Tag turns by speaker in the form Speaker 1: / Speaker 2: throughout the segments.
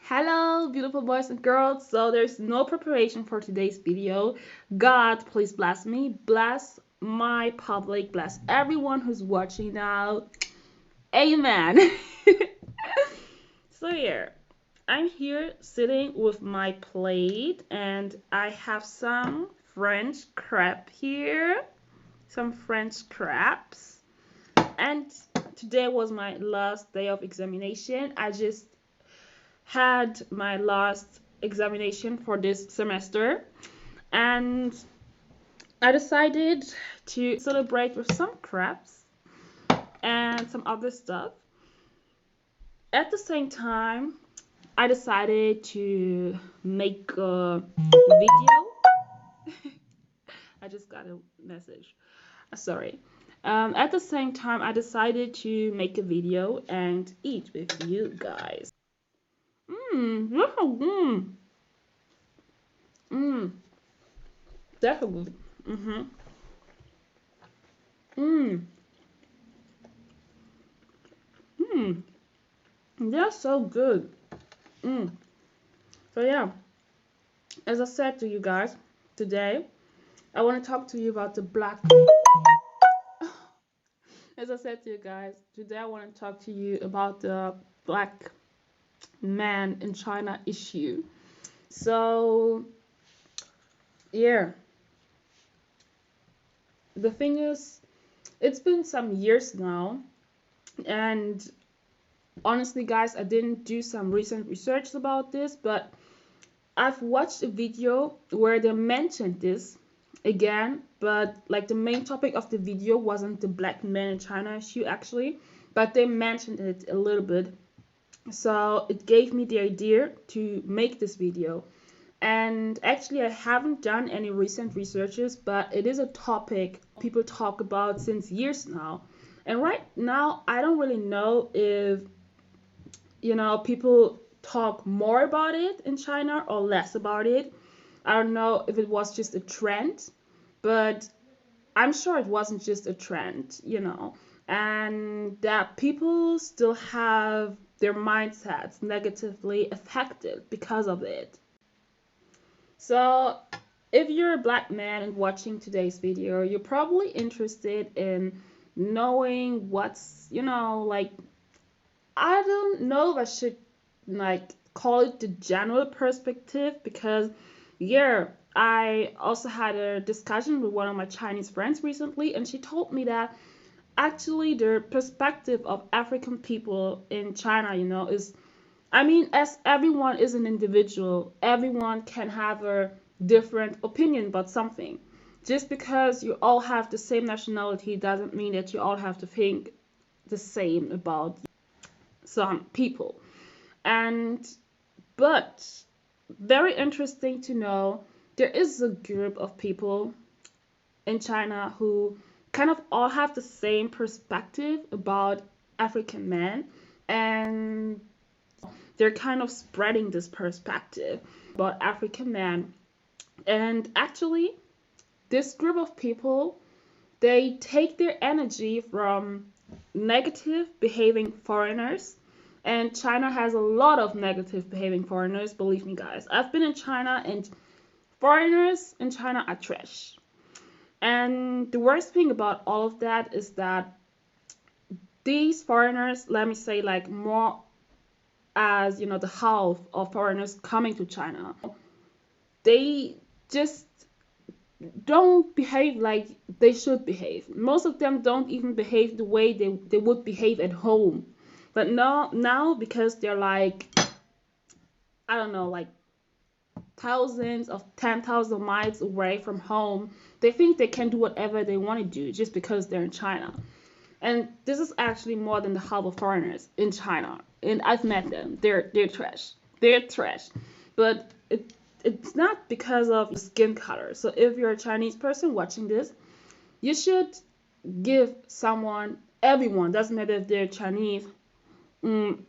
Speaker 1: Hello, beautiful boys and girls. So there's no preparation for today's video. God, please bless me, bless my public, bless everyone who's watching now. Amen. So here, I'm here sitting with my plate and I have some French crab here, some French crabs. And today was my last day of examination. I just had my last examination for this semester and I decided to celebrate with some crabs and some other stuff. At the same time, I decided to make a video. I just got a message. Sorry. At the same time, I decided to make a video and eat with you guys. That's so good. Mmm, that's so good. Mmm, mmm, that's so good. Mmm. So yeah, as I said to you guys, today I want to talk to you about the black. As I said to you guys, today I want to talk to you about the black man in China issue. So yeah, the thing is, it's been some years now, and honestly, guys, I didn't do some recent research about this, but I've watched a video where they mentioned this again, but like the main topic of the video wasn't the black men in China issue actually, but they mentioned it a little bit. So it gave me the idea to make this video. And actually, I haven't done any recent researches, but it is a topic people talk about since years now. And right now, I don't really know if people talk more about it in China or less about it. I don't know if it was just a trend, but I'm sure it wasn't just a trend, and that people still have their mindsets negatively affected because of it. So, if you're a black man and watching today's video, you're probably interested in knowing what's, I don't know if I should like call it the general perspective because yeah, I also had a discussion with one of my Chinese friends recently and she told me that actually the perspective of African people in China, is as everyone is an individual, everyone can have a different opinion about something. Just because you all have the same nationality doesn't mean that you all have to think the same about some people. And but very interesting to know there is a group of people in China who kind of all have the same perspective about African men and they're kind of spreading this perspective about African men. And actually, this group of people, they take their energy from negative behaving foreigners. And China has a lot of negative behaving foreigners, believe me, guys. I've been in China, and foreigners in China are trash. And the worst thing about all of that is that these foreigners, let me say, like more as the half of foreigners coming to China, they just don't behave like they should behave. Most of them don't even behave the way they would behave at home. But now because they're like, I don't know, like thousands of 10,000 miles away from home, they think they can do whatever they want to do just because they're in China. And this is actually more than the half of foreigners in China. And I've met them. They're trash. They're trash. But it's not because of skin color. So if you're a Chinese person watching this, you should give everyone, doesn't matter if they're Chinese, mm,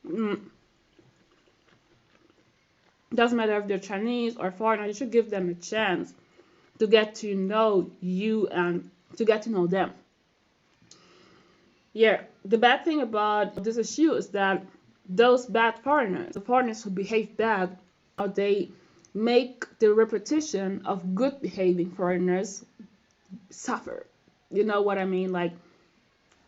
Speaker 1: mm, doesn't matter if they're Chinese or foreigner, you should give them a chance to get to know you and to get to know them. Yeah. the bad thing about this issue is that those bad foreigners, the foreigners who behave bad, they make the repetition of good behaving foreigners suffer. You know what I mean? Like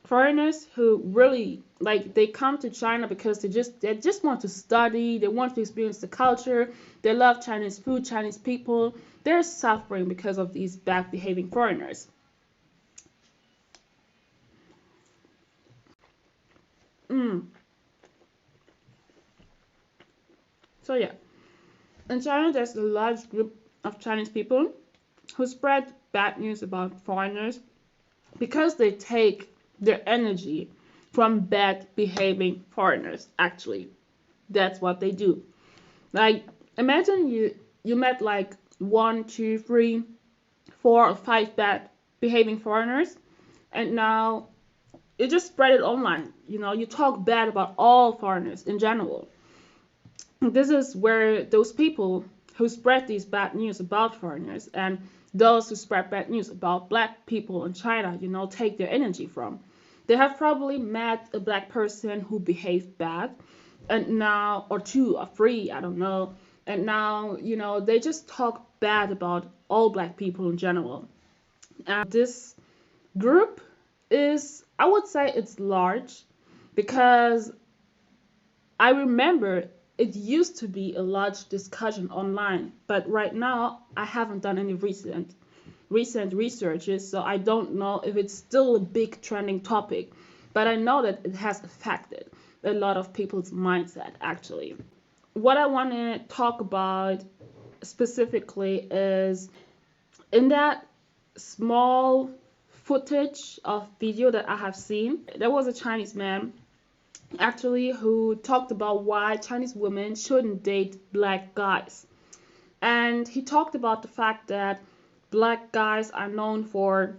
Speaker 1: foreigners who really like they come to China because they just want to study, they want to experience the culture, they love Chinese food, Chinese people. They're suffering because of these bad behaving foreigners. Mm. So yeah, in China there's a large group of Chinese people who spread bad news about foreigners because they take their energy from bad behaving foreigners. Actually, that's what they do. Like imagine you met like one, two, three, 4 or 5 bad behaving foreigners, and now you just spread it online. You talk bad about all foreigners in general. This is where those people who spread these bad news about foreigners and those who spread bad news about black people in China, take their energy from. They have probably met a black person who behaved bad, and now, or two or three, I don't know, and now, they just talk bad about all black people in general. And this group is, I would say, it's large because I remember it used to be a large discussion online, but right now I haven't done any recent researches, so I don't know if it's still a big trending topic. But I know that it has affected a lot of people's mindset actually. What I want to talk about specifically is in that small footage of video that I have seen, there was a Chinese man actually who talked about why Chinese women shouldn't date black guys. And he talked about the fact that black guys are known for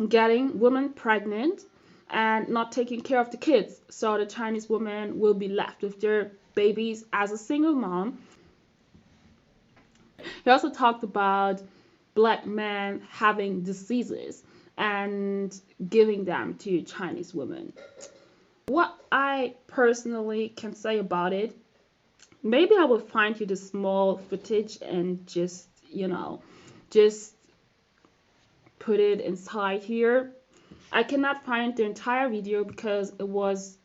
Speaker 1: getting women pregnant and not taking care of the kids. So the Chinese women will be left with their babies as a single mom. He also talked about black men having diseases and giving them to Chinese women. What I personally can say about it, maybe I will find you the small footage and just put it inside here. I cannot find the entire video because it was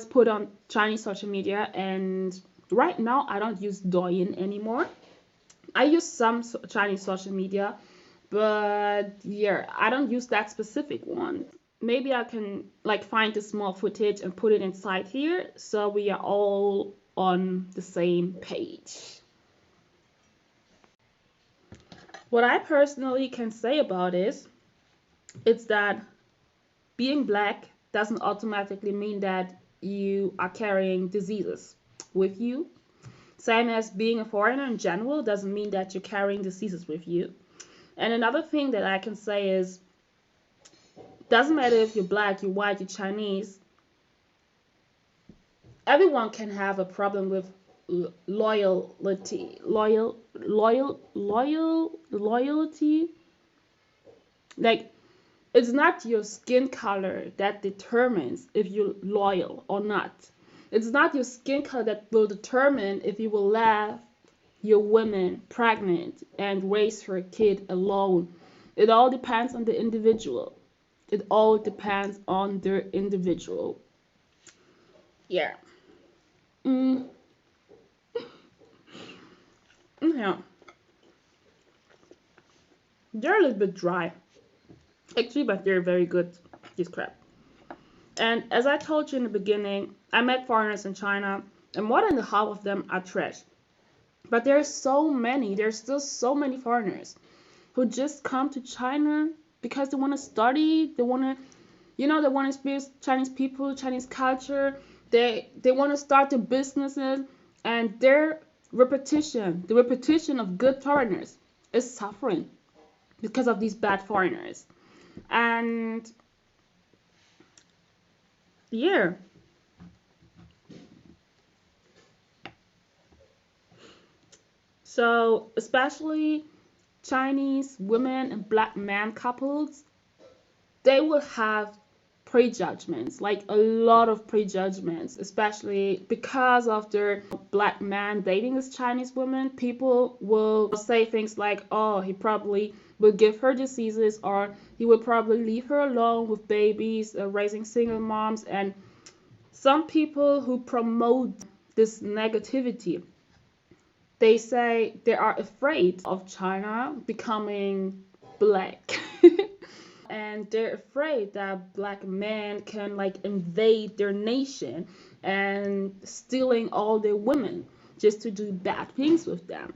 Speaker 1: put on Chinese social media, and right now I don't use Douyin anymore. I use some Chinese social media, but yeah, I don't use that specific one. Maybe I can like find the small footage and put it inside here so we are all on the same page. What I personally can say about it is that being black doesn't automatically mean that you are carrying diseases with you. Same as being a foreigner in general doesn't mean that you're carrying diseases with you. And another thing that I can say is doesn't matter if you're black, you're white, you're Chinese. Everyone can have a problem with loyalty. Like it's not your skin color that determines if you're loyal or not. It's not your skin color that will determine if you will let your woman pregnant and raise her kid alone. It all depends on the individual. It all depends on their individual. Yeah. Mm, yeah. They're a little bit dry. Actually, but they're very good. This crap. And as I told you in the beginning, I met foreigners in China, and more than the half of them are trash. But there's still so many foreigners who just come to China because they want to study, they want to experience Chinese people, Chinese culture. They want to start their businesses, and the repetition of good foreigners is suffering because of these bad foreigners. And yeah, so especially Chinese women and black man couples, they will have prejudgments, like a lot of prejudgments, especially because of their black man dating this Chinese woman. People will say things like, oh, he probably will give her diseases, or he would probably leave her alone with babies, raising single moms. And some people who promote this negativity, they say they are afraid of China becoming black. And they're afraid that black men can like invade their nation and stealing all their women just to do bad things with them.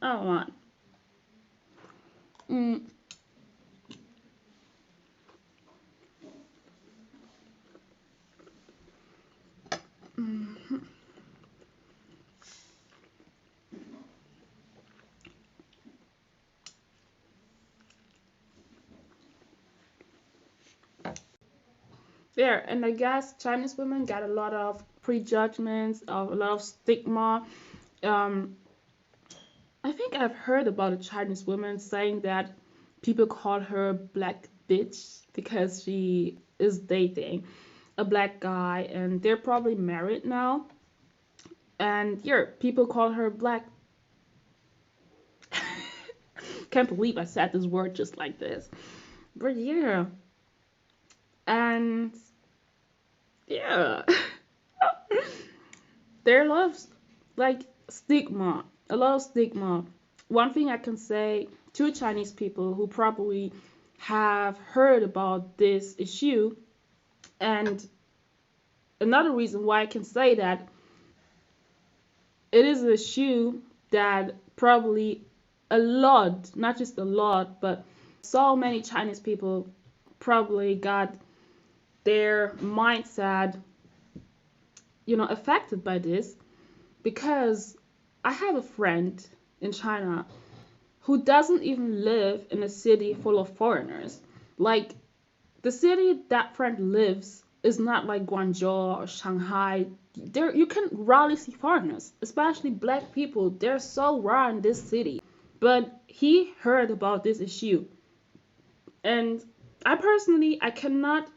Speaker 1: I don't want. Mm, mm. Yeah, and I guess Chinese women got a lot of prejudgments, a lot of stigma. Um, I think I've heard about a Chinese woman saying that people call her black bitch because she is dating a black guy and they're probably married now. And yeah, people call her black. Can't believe I said this word just like this. But yeah, and yeah, there loves like stigma, a lot of stigma. One thing I can say to Chinese people who probably have heard about this issue, and another reason why I can say that it is an issue that probably a lot, not just a lot, but so many Chinese people probably got their mindset, affected by this, because I have a friend in China who doesn't even live in a city full of foreigners. Like, the city that friend lives is not like Guangzhou or Shanghai. There you can rarely see foreigners, especially black people. They're so rare in this city. But he heard about this issue, and I personally, I cannot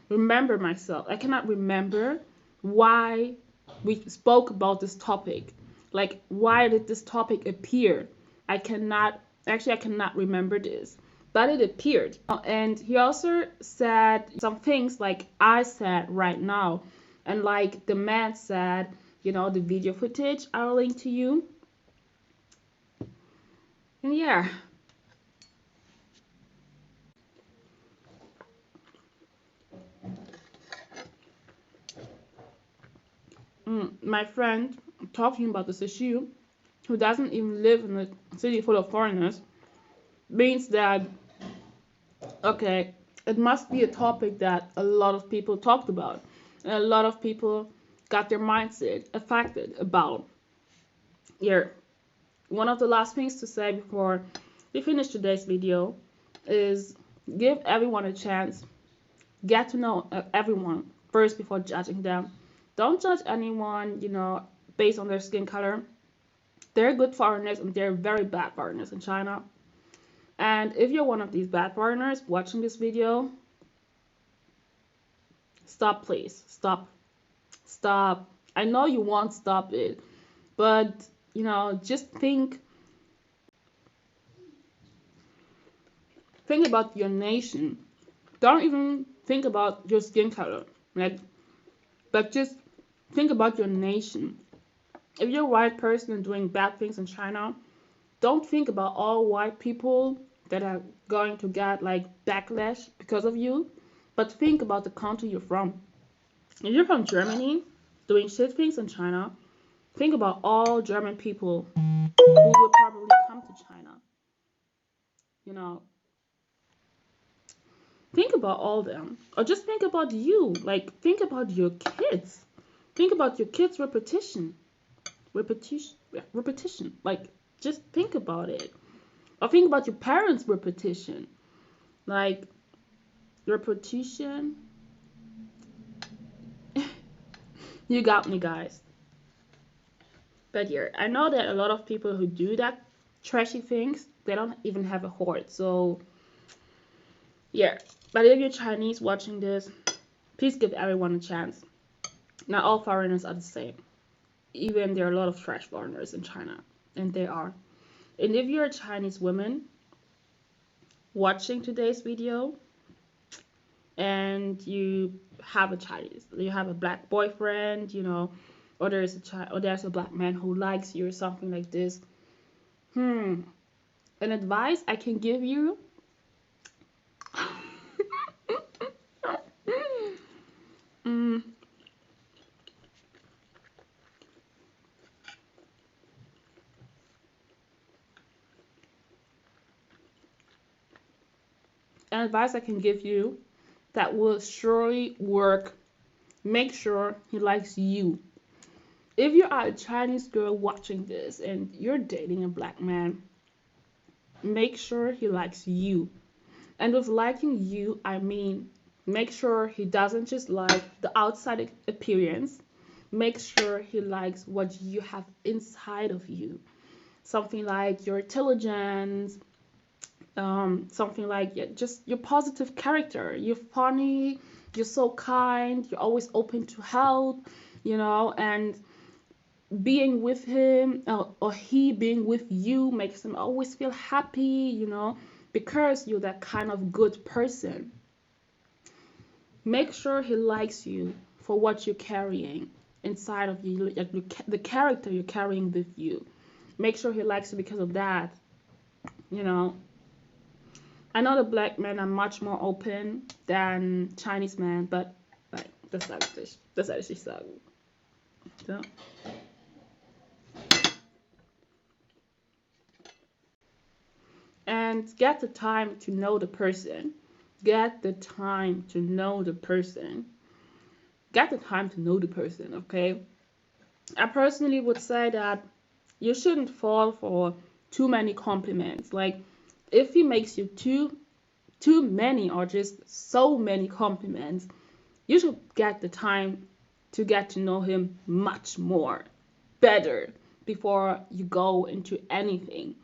Speaker 1: remember myself. I cannot remember why we spoke about this topic. Like, why did this topic appear? I cannot remember this, but it appeared. And he also said some things like I said right now, and like the man said, the video footage I'll link to you. And yeah, my friend talking about this issue, who doesn't even live in a city full of foreigners, means that, okay, it must be a topic that a lot of people talked about, and a lot of people got their mindset affected about. Here, one of the last things to say before we finish today's video is give everyone a chance. Get to know everyone first before judging them. Don't judge anyone, based on their skin color. They're good foreigners and they're very bad foreigners in China. And if you're one of these bad foreigners watching this video, stop, please. Stop. Stop. I know you won't stop it, but, just think about your nation. Don't even think about your skin color. But just think about your nation. If you're a white person and doing bad things in China, don't think about all white people that are going to get like backlash because of you, but think about the country you're from. If you're from Germany doing shit things in China, think about all German people who would probably come to China. You know, think about all them. Or just think about you. Like, think about your kids. Think about your kids' repetition. Repetition. Like, just think about it. Or think about your parents' repetition. Like, repetition. You got me, guys. But yeah, I know that a lot of people who do that trashy things, they don't even have a hoard. So yeah, but if you're Chinese watching this, please give everyone a chance. Not all foreigners are the same. Even there are a lot of trash foreigners in China, and they are. And if you're a Chinese woman watching today's video and you have a black boyfriend, or there's a black man who likes you or something like this. An advice I can give you. mm, an advice I can give you that will surely work. Make sure he likes you. If you are a Chinese girl watching this and you're dating a black man, make sure he likes you. And with liking you, I mean make sure he doesn't just like the outside appearance. Make sure he likes what you have inside of you. Something like your intelligence, something like, yeah, just your positive character. You're funny, you're so kind, you're always open to help, and being with him, or he being with you makes him always feel happy, because you're that kind of good person. Make sure he likes you for what you're carrying inside of you, like the character you're carrying with you. Make sure he likes you because of that. You know, I know the black men are much more open than Chinese men, but like that's actually so. So. And get the time to know the person. Get the time to know the person. Get the time to know the person, okay? I personally would say that you shouldn't fall for too many compliments. Like if he makes you too many or just so many compliments, you should get the time to get to know him much more better before you go into anything.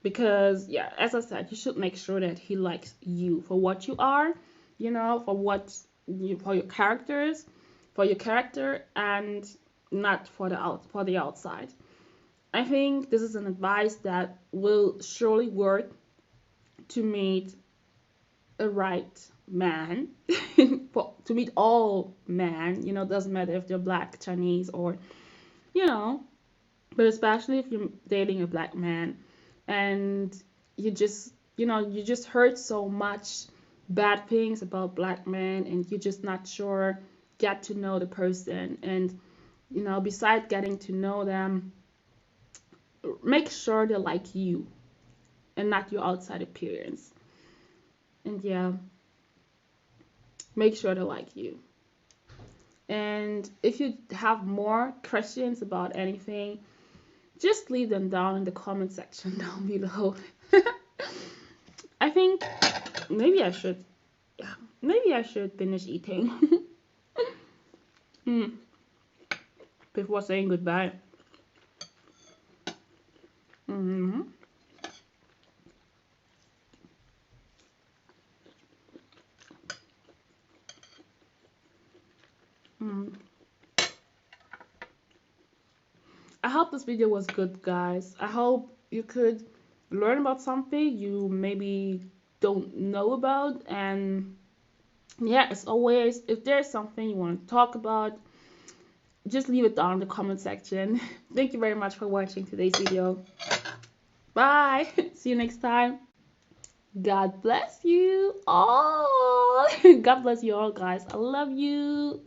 Speaker 1: Because yeah, as I said, you should make sure that he likes you for what you are, for your characters, for your character, and not for the outside. I think this is an advice that will surely work to meet a right man, to meet all men. Doesn't matter if they're black, Chinese, or you know, but especially if you're dating a black man and you just heard so much bad things about black men and you're just not sure, get to know the person. And besides getting to know them, make sure they like you and not your outside appearance. And yeah, make sure they like you. And if you have more questions about anything, just leave them down in the comment section down below. I think maybe I should, yeah, maybe I should finish eating before saying goodbye. hmm mm. I hope this video was good, guys. I hope you could learn about something you maybe don't know about. And yeah, as always, if there's something you want to talk about, just leave it down in the comment section. Thank you very much for watching today's video. Bye. See you next time. God bless you all. God bless you all, guys. I love you.